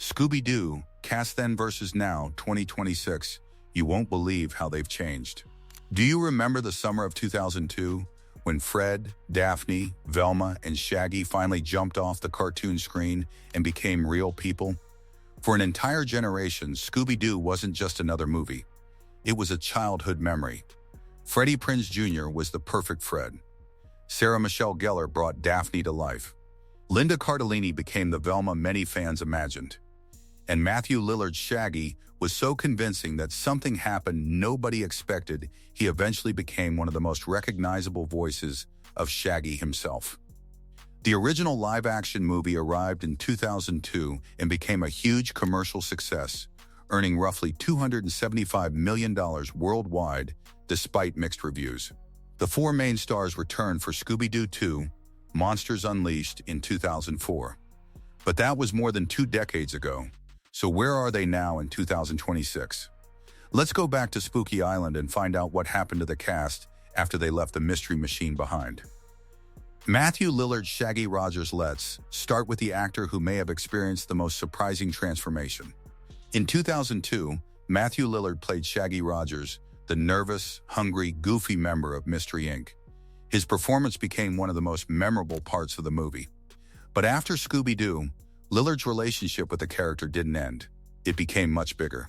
Scooby-Doo, cast then versus now, 2026. You won't believe how they've changed. Do you remember the summer of 2002 when Fred, Daphne, Velma, and Shaggy finally jumped off the cartoon screen and became real people? For an entire generation, Scooby-Doo wasn't just another movie. It was a childhood memory. Freddie Prinze Jr. was the perfect Fred. Sarah Michelle Gellar brought Daphne to life. Linda Cardellini became the Velma many fans imagined. And Matthew Lillard's Shaggy was so convincing that something happened nobody expected. He eventually became one of the most recognizable voices of Shaggy himself. The original live-action movie arrived in 2002 and became a huge commercial success, earning roughly $275 million worldwide despite mixed reviews. The four main stars returned for Scooby-Doo 2, Monsters Unleashed in 2004. But that was more than 2 decades ago. So where are they now in 2026? Let's go back to Spooky Island and find out what happened to the cast after they left the Mystery Machine behind. Matthew Lillard's Shaggy Rogers. Let's start with the actor who may have experienced the most surprising transformation. In 2002, Matthew Lillard played Shaggy Rogers, the nervous, hungry, goofy member of Mystery Inc. His performance became one of the most memorable parts of the movie. But after Scooby-Doo, Lillard's relationship with the character didn't end. It became much bigger.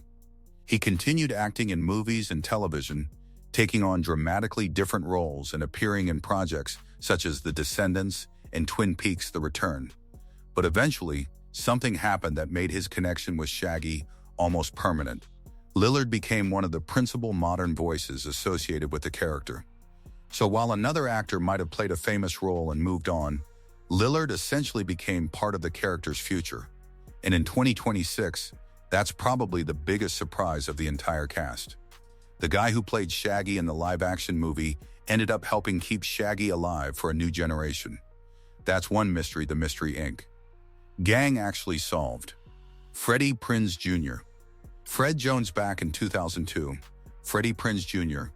He continued acting in movies and television, taking on dramatically different roles and appearing in projects such as The Descendants and Twin Peaks: The Return. But eventually, something happened that made his connection with Shaggy almost permanent. Lillard became one of the principal modern voices associated with the character. So while another actor might have played a famous role and moved on, Lillard essentially became part of the character's future. And in 2026, that's probably the biggest surprise of the entire cast. The guy who played Shaggy in the live-action movie ended up helping keep Shaggy alive for a new generation. That's one mystery the Mystery Inc. gang actually solved. Freddie Prinze Jr. Fred Jones back in 2002, Freddie Prinze Jr.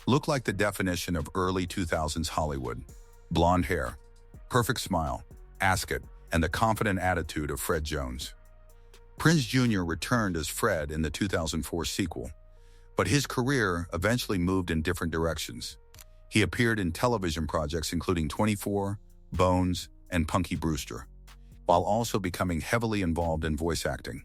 looked like the definition of early 2000s Hollywood. Blonde hair, perfect smile, ascot, and the confident attitude of Fred Jones. Prinze Jr. returned as Fred in the 2004 sequel, but his career eventually moved in different directions. He appeared in television projects including 24, Bones, and Punky Brewster, while also becoming heavily involved in voice acting.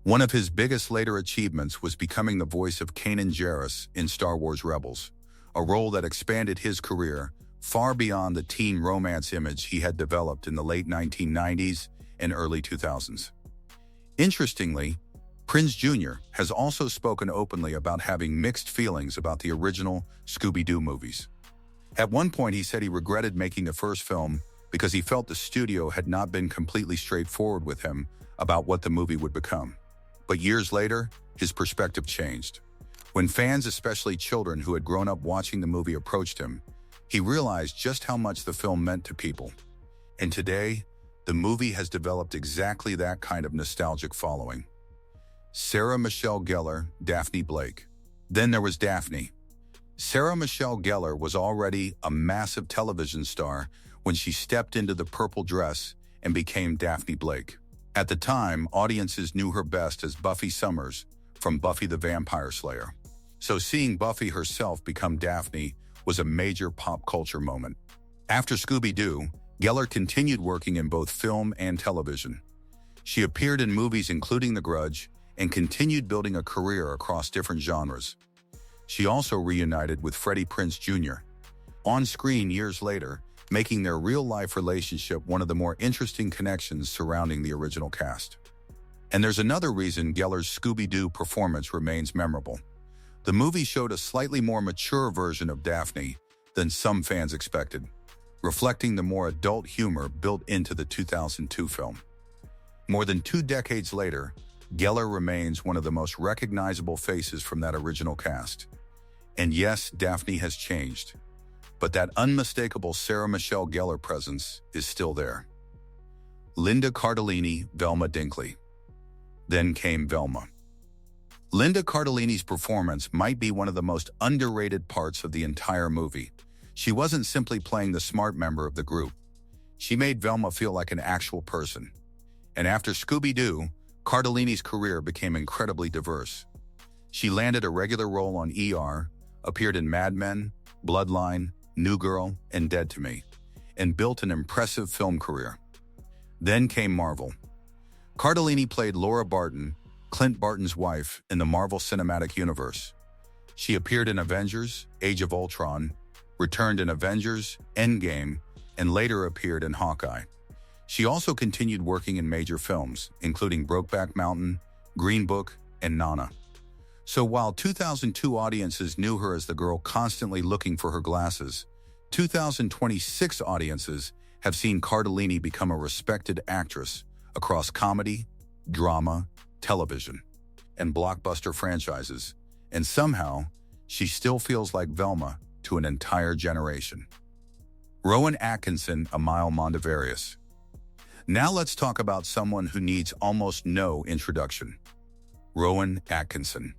One of his biggest later achievements was becoming the voice of Kanan Jarrus in Star Wars Rebels, a role that expanded his career far beyond the teen romance image he had developed in the late 1990s and early 2000s. Interestingly, Prinze Jr. has also spoken openly about having mixed feelings about the original Scooby-Doo movies. At one point, he said he regretted making the first film because he felt the studio had not been completely straightforward with him about what the movie would become. But years later, his perspective changed. When fans, especially children who had grown up watching the movie, approached him, he realized just how much the film meant to people. And today, the movie has developed exactly that kind of nostalgic following. Sarah Michelle Gellar, Daphne Blake. Then there was Daphne. Sarah Michelle Gellar was already a massive television star when she stepped into the purple dress and became Daphne Blake. At the time, audiences knew her best as Buffy Summers from Buffy the Vampire Slayer. So seeing Buffy herself become Daphne was a major pop culture moment. After Scooby-Doo, Gellar continued working in both film and television. She appeared in movies including The Grudge and continued building a career across different genres. She also reunited with Freddie Prinze Jr. on screen years later, making their real-life relationship one of the more interesting connections surrounding the original cast. And there's another reason Gellar's Scooby-Doo performance remains memorable. The movie showed a slightly more mature version of Daphne than some fans expected, reflecting the more adult humor built into the 2002 film. More than 2 decades later, Gellar remains one of the most recognizable faces from that original cast. And yes, Daphne has changed, but that unmistakable Sarah Michelle Gellar presence is still there. Linda Cardellini, Velma Dinkley. Then came Velma. Linda Cardellini's performance might be one of the most underrated parts of the entire movie. She wasn't simply playing the smart member of the group. She made Velma feel like an actual person. And after Scooby-Doo, Cardellini's career became incredibly diverse. She landed a regular role on ER, appeared in Mad Men, Bloodline, New Girl, and Dead to Me, and built an impressive film career. Then came Marvel. Cardellini played Laura Barton, Clint Barton's wife, in the Marvel Cinematic Universe. She appeared in Avengers, Age of Ultron, returned in Avengers, Endgame, and later appeared in Hawkeye. She also continued working in major films, including Brokeback Mountain, Green Book, and Nana. So while 2002 audiences knew her as the girl constantly looking for her glasses, 2026 audiences have seen Cardellini become a respected actress across comedy, drama, television, and blockbuster franchises, and somehow, she still feels like Velma to an entire generation. Rowan Atkinson, Emile Mondavarius. Now let's talk about someone who needs almost no introduction. Rowan Atkinson.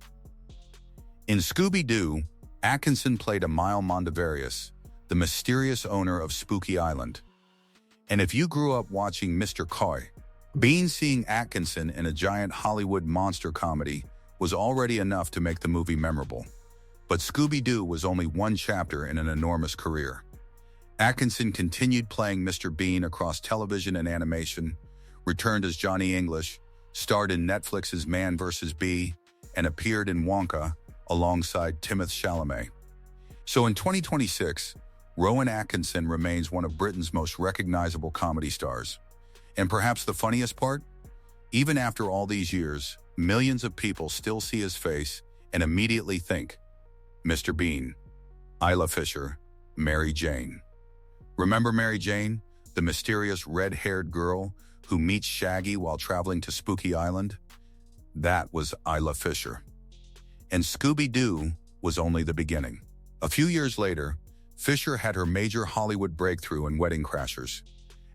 In Scooby-Doo, Atkinson played Emile Mondavarius, the mysterious owner of Spooky Island. And if you grew up watching Mr. Coy, seeing Atkinson in a giant Hollywood monster comedy was already enough to make the movie memorable. But Scooby-Doo was only one chapter in an enormous career. Atkinson continued playing Mr. Bean across television and animation, returned as Johnny English, starred in Netflix's Man vs. Bee, and appeared in Wonka alongside Timothée Chalamet. So in 2026, Rowan Atkinson remains one of Britain's most recognizable comedy stars. And perhaps the funniest part? Even after all these years, millions of people still see his face and immediately think, Mr. Bean, Isla Fisher, Mary Jane. Remember Mary Jane, the mysterious red-haired girl who meets Shaggy while traveling to Spooky Island? That was Isla Fisher. And Scooby-Doo was only the beginning. A few years later, Fisher had her major Hollywood breakthrough in Wedding Crashers.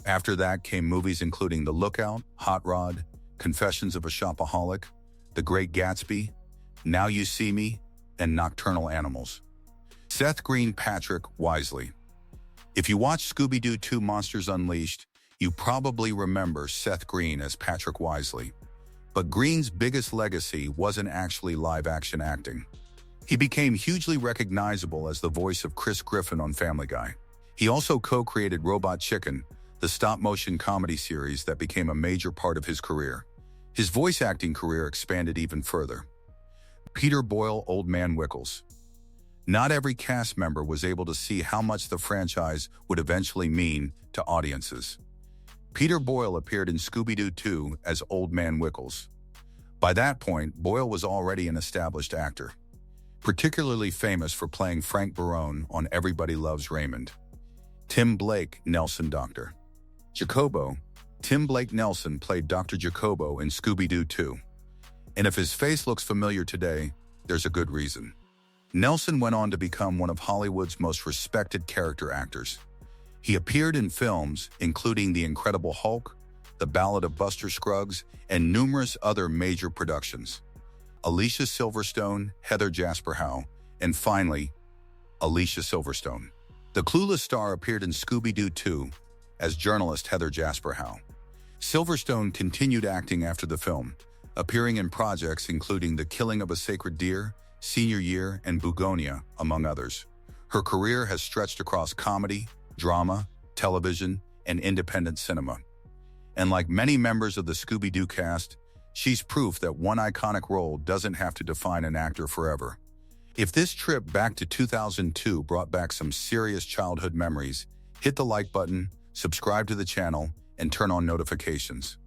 After that came movies including The Lookout, Hot Rod, Confessions of a Shopaholic, The Great Gatsby, Now You See Me, and Nocturnal Animals. Seth Green, Patrick Wisely. If you watch Scooby-Doo 2 Monsters Unleashed, you probably remember Seth Green as Patrick Wisely. But Green's biggest legacy wasn't actually live-action acting. He became hugely recognizable as the voice of Chris Griffin on Family Guy. He also co-created Robot Chicken, the stop-motion comedy series that became a major part of his career. His voice acting career expanded even further. Peter Boyle, Old Man Wickles. Not every cast member was able to see how much the franchise would eventually mean to audiences. Peter Boyle appeared in Scooby-Doo 2 as Old Man Wickles. By that point, Boyle was already an established actor, particularly famous for playing Frank Barone on Everybody Loves Raymond. Tim Blake Nelson, Dr. Jacobo. Tim Blake Nelson played Dr. Jacobo in Scooby-Doo 2. And if his face looks familiar today, there's a good reason. Nelson went on to become one of Hollywood's most respected character actors. He appeared in films including The Incredible Hulk, The Ballad of Buster Scruggs, and numerous other major productions. Alicia Silverstone, Heather Jasper Howe, and finally, Alicia Silverstone. The clueless star appeared in Scooby-Doo 2 as journalist Heather Jasper Howe. Silverstone continued acting after the film, appearing in projects including The Killing of a Sacred Deer, Senior Year, and Bugonia, among others. Her career has stretched across comedy, drama, television, and independent cinema. And like many members of the Scooby-Doo cast, she's proof that one iconic role doesn't have to define an actor forever. If this trip back to 2002 brought back some serious childhood memories, hit the like button, subscribe to the channel, and turn on notifications.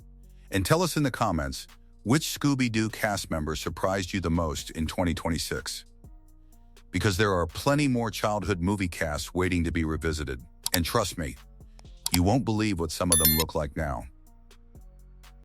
And tell us in the comments, which Scooby-Doo cast member surprised you the most in 2026? Because there are plenty more childhood movie casts waiting to be revisited. And trust me, you won't believe what some of them look like now.